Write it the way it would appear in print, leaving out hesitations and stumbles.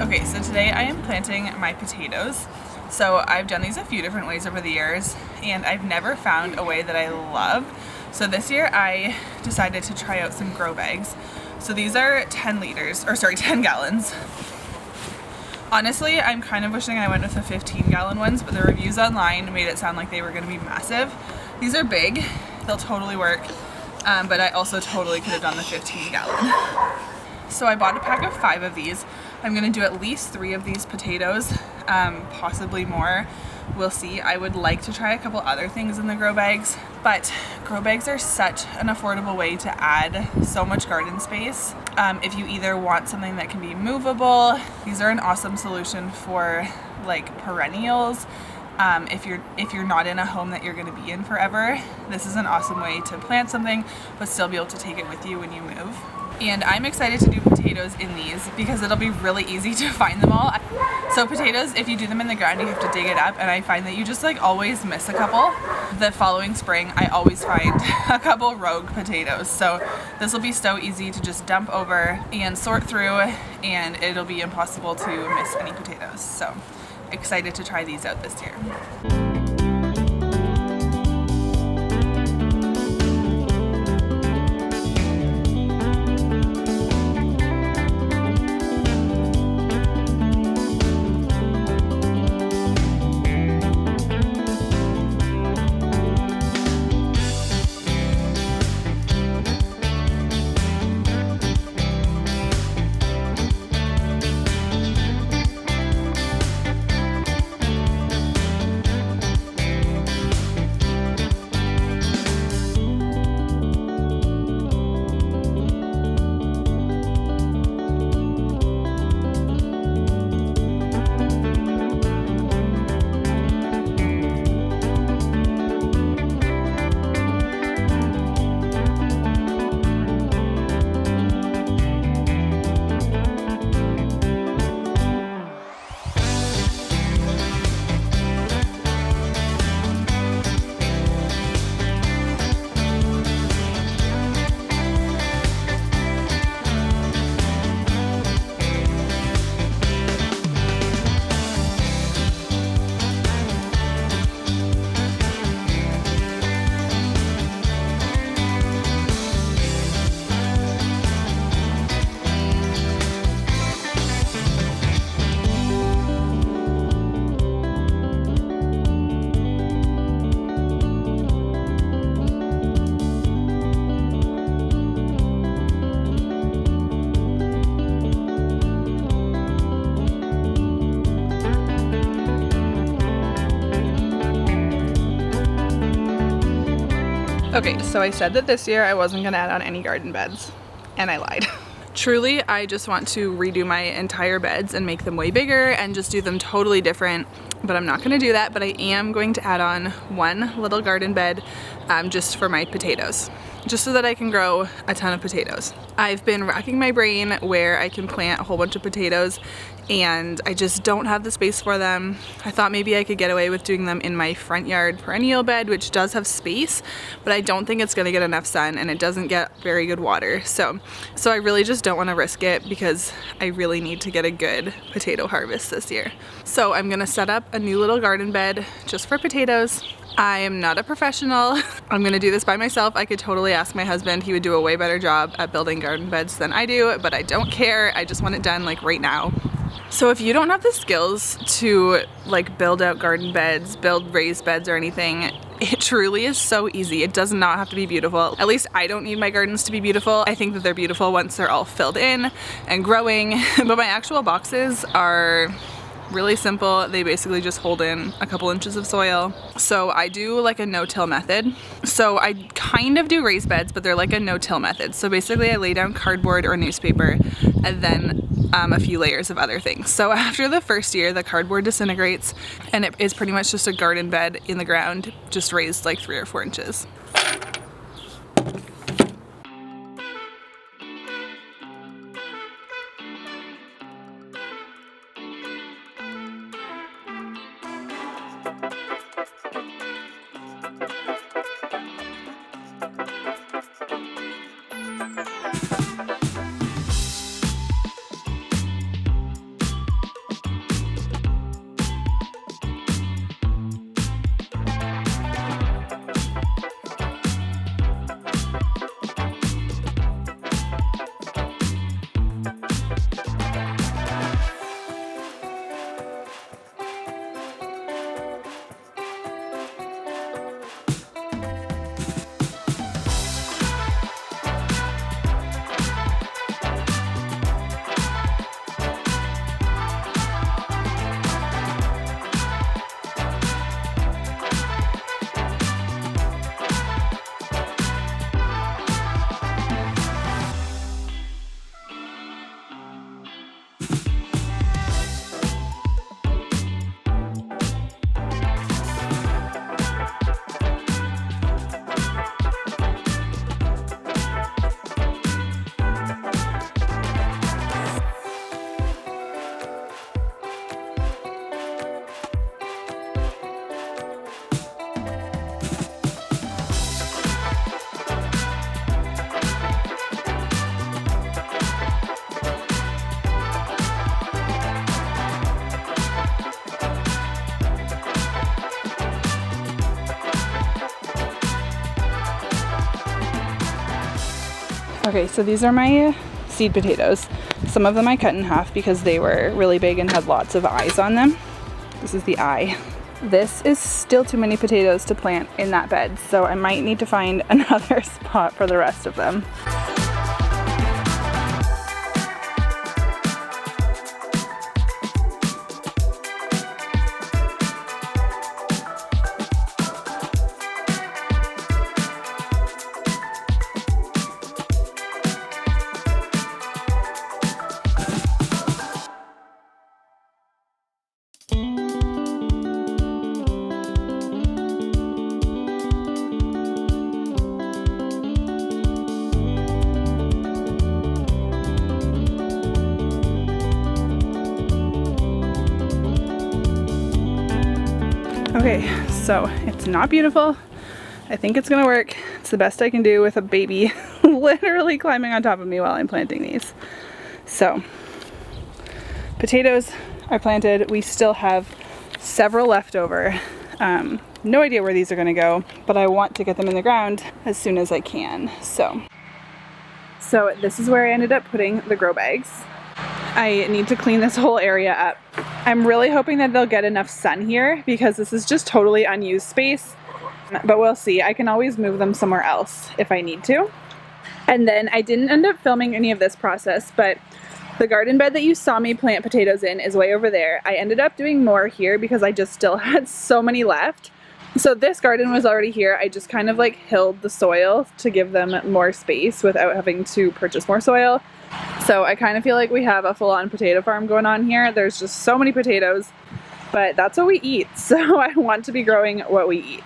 Okay, so today I am planting my potatoes. So I've done these a few different ways over the years, and I've never found a way that I love. So this year I decided to try out some grow bags. So these are 10 gallons. Honestly, I'm kind of wishing I went with the 15-gallon ones, but the reviews online made it sound like they were going to be massive. These are big, they'll totally work, but I also totally could have done the 15-gallon. So I bought a pack of 5 of these. I'm gonna do at least 3 of these potatoes, possibly more. We'll see. I would like to try a couple other things in the grow bags, but grow bags are such an affordable way to add so much garden space. If you either want something that can be movable, these are an awesome solution for like perennials. If you're not in a home that you're going to be in forever, this is an awesome way to plant something but still be able to take it with you when you move. And I'm excited to do potatoes in these because it'll be really easy to find them all. So potatoes, if you do them in the ground, you have to dig it up, and I find that you just like always miss a couple. The following spring, I always find a couple rogue potatoes. So this will be so easy to just dump over and sort through, and it'll be impossible to miss any potatoes. So excited to try these out this year. Okay, so I said that this year I wasn't gonna add on any garden beds, and I lied. Truly, I just want to redo my entire beds and make them way bigger and just do them totally different, but I'm not gonna do that, but I am going to add on one little garden bed just for my potatoes, just so that I can grow a ton of potatoes. I've been racking my brain where I can plant a whole bunch of potatoes, and I just don't have the space for them. I thought maybe I could get away with doing them in my front yard perennial bed, which does have space, but I don't think it's gonna get enough sun, and it doesn't get very good water. So I really just don't wanna risk it because I really need to get a good potato harvest this year. So I'm gonna set up a new little garden bed just for potatoes. I am not a professional. I'm gonna do this by myself. I could totally ask my husband. He would do a way better job at building garden beds than I do, but I don't care. I just want it done like right now. So if you don't have the skills to like build out garden beds, build raised beds or anything, it truly is so easy. It does not have to be beautiful. At least I don't need my gardens to be beautiful. I think that they're beautiful once they're all filled in and growing, but my actual boxes are really simple. They basically just hold in a couple inches of soil. So I do like a no-till method. So I kind of do raised beds, but they're like a no-till method. So basically I lay down cardboard or newspaper and then a few layers of other things. So after the first year, the cardboard disintegrates and it is pretty much just a garden bed in the ground, just raised like 3 or 4 inches. Okay, so these are my seed potatoes. Some of them I cut in half because they were really big and had lots of eyes on them. This is the eye. This is still too many potatoes to plant in that bed, so I might need to find another spot for the rest of them. Okay, so it's not beautiful. I think it's gonna work. It's the best I can do with a baby literally climbing on top of me while I'm planting these. So, potatoes are planted. We still have several left over. No idea where these are gonna go, but I want to get them in the ground as soon as I can. So this is where I ended up putting the grow bags. I need to clean this whole area up. I'm really hoping that they'll get enough sun here because this is just totally unused space, but we'll see. I can always move them somewhere else if I need to. And then I didn't end up filming any of this process, but the garden bed that you saw me plant potatoes in is way over there. I ended up doing more here because I just still had so many left. So this garden was already here. I just kind of like hilled the soil to give them more space without having to purchase more soil. So I kind of feel like we have a full-on potato farm going on here. There's just so many potatoes, but that's what we eat. So I want to be growing what we eat.